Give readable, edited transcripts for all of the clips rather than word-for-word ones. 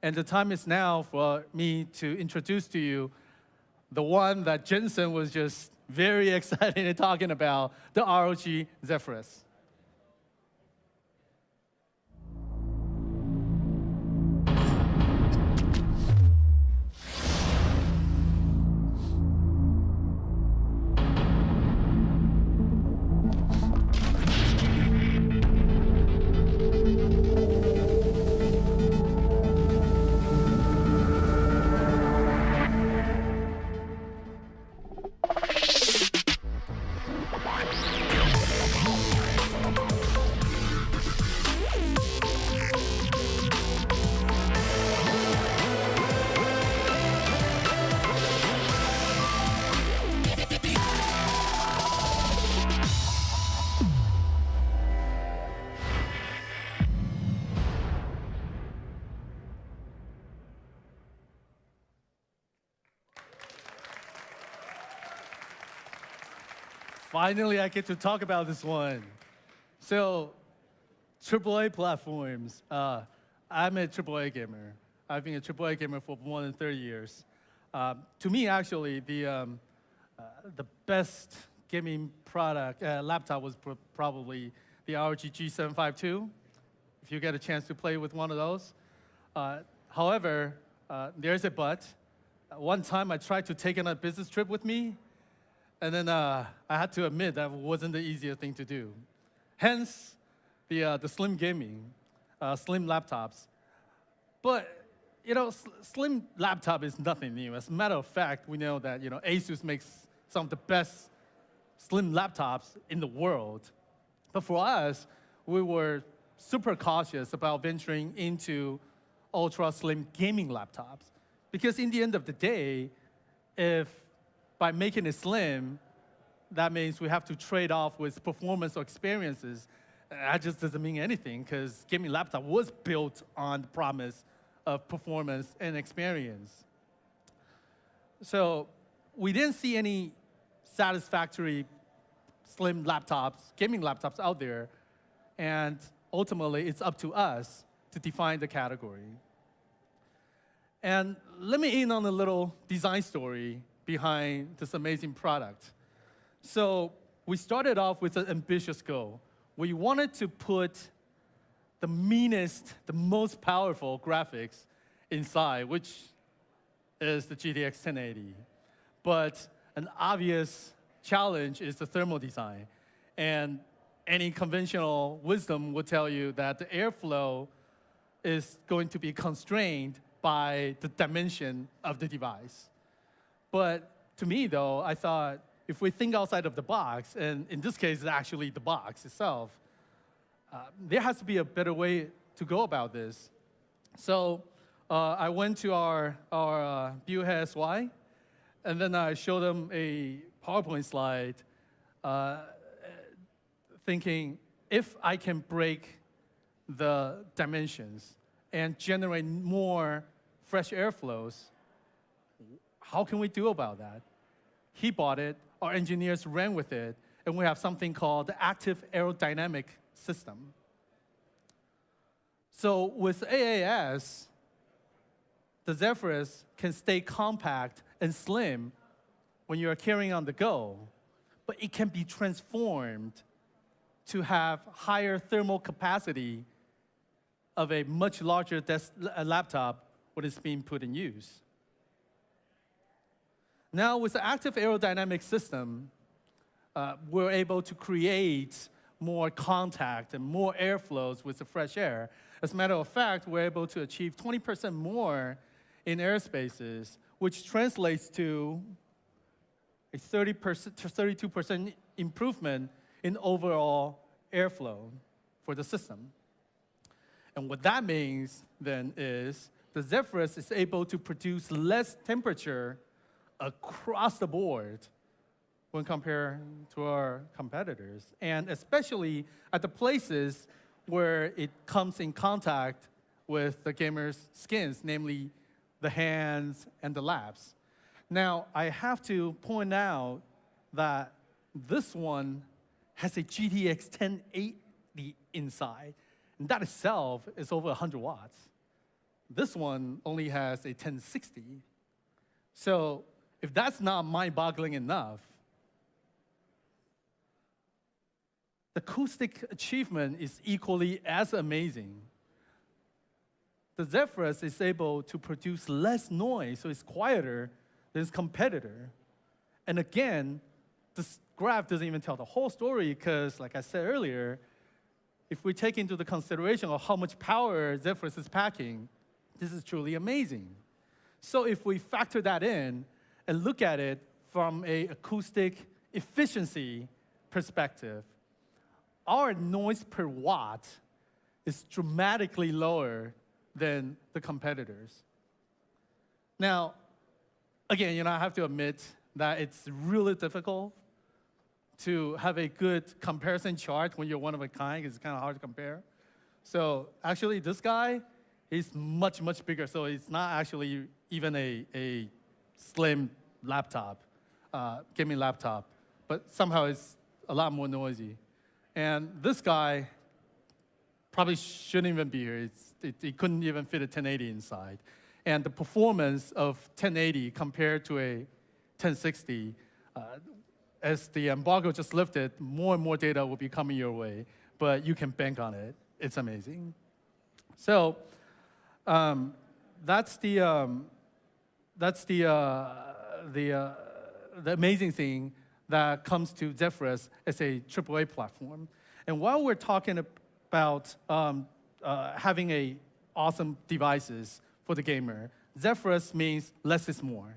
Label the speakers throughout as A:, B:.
A: And the time is now for me to introduce to you the one that Jensen was just very excited in talking about, the ROG Zephyrus. Finally, I get to talk about this one. So, AAA platforms. I'm a AAA gamer. I've been a AAA gamer for more than 30 years. To me, actually, the best gaming product, laptop was probably the ROG G752, if you get a chance to play with one of those. However, there's a but. One time I tried to take on a business trip with me, and then I had to admit that wasn't the easiest thing to do. Hence, the slim gaming, slim laptops. But, slim laptop is nothing new. As a matter of fact, we know that, ASUS makes some of the best slim laptops in the world. But for us, we were super cautious about venturing into ultra-slim gaming laptops. Because in the end of the day, if by making it slim, that means we have to trade off with performance or experiences. That just doesn't mean anything, because gaming laptop was built on the promise of performance and experience. So we didn't see any satisfactory slim laptops, gaming laptops out there, and ultimately it's up to us to define the category. And let me in on a little design story behind this amazing product. So we started off with an ambitious goal. We wanted to put the meanest, the most powerful graphics inside, which is the GTX 1080. But an obvious challenge is the thermal design. And any conventional wisdom would tell you that the airflow is going to be constrained by the dimension of the device. But to me, though, I thought if we think outside of the box, and in this case, it's actually the box itself, there has to be a better way to go about this. So I went to our build head SY, and then I showed them a PowerPoint slide, thinking if I can break the dimensions and generate more fresh airflows, how can we do about that? He bought it, our engineers ran with it, and we have something called the active aerodynamic system. So with AAS, the Zephyrus can stay compact and slim when you're carrying on the go, but it can be transformed to have higher thermal capacity of a much larger laptop when it's being put in use. Now, with the active aerodynamic system, we're able to create more contact and more airflows with the fresh air. As a matter of fact, we're able to achieve 20% more in airspaces, which translates to a 30% to 32% improvement in overall airflow for the system. And what that means then is the Zephyrus is able to produce less temperature across the board when compared to our competitors, and especially at the places where it comes in contact with the gamer's skins, namely the hands and the laps. Now, I have to point out that this one has a GTX 1080 inside, and that itself is over 100 watts. This one only has a 1060. So if that's not mind-boggling enough, the acoustic achievement is equally as amazing. The Zephyrus is able to produce less noise, so it's quieter than its competitor. And again, this graph doesn't even tell the whole story because, like I said earlier, if we take into the consideration of how much power Zephyrus is packing, this is truly amazing. So if we factor that in and look at it from an acoustic efficiency perspective, our noise per watt is dramatically lower than the competitors. Now, again, I have to admit that it's really difficult to have a good comparison chart when you're one of a kind. It's kind of hard to compare. So actually, this guy is much, much bigger. So it's not actually even a slim laptop, gaming laptop, but somehow it's a lot more noisy. And this guy probably shouldn't even be here. It couldn't even fit a 1080 inside. And the performance of 1080 compared to a 1060, as the embargo just lifted, more and more data will be coming your way, but you can bank on it. It's amazing. So that's the amazing thing that comes to Zephyrus as a AAA platform. And while we're talking about having awesome devices for the gamer, Zephyrus means less is more.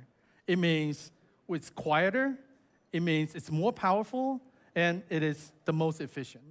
A: It means it's quieter, it means it's more powerful, and it is the most efficient.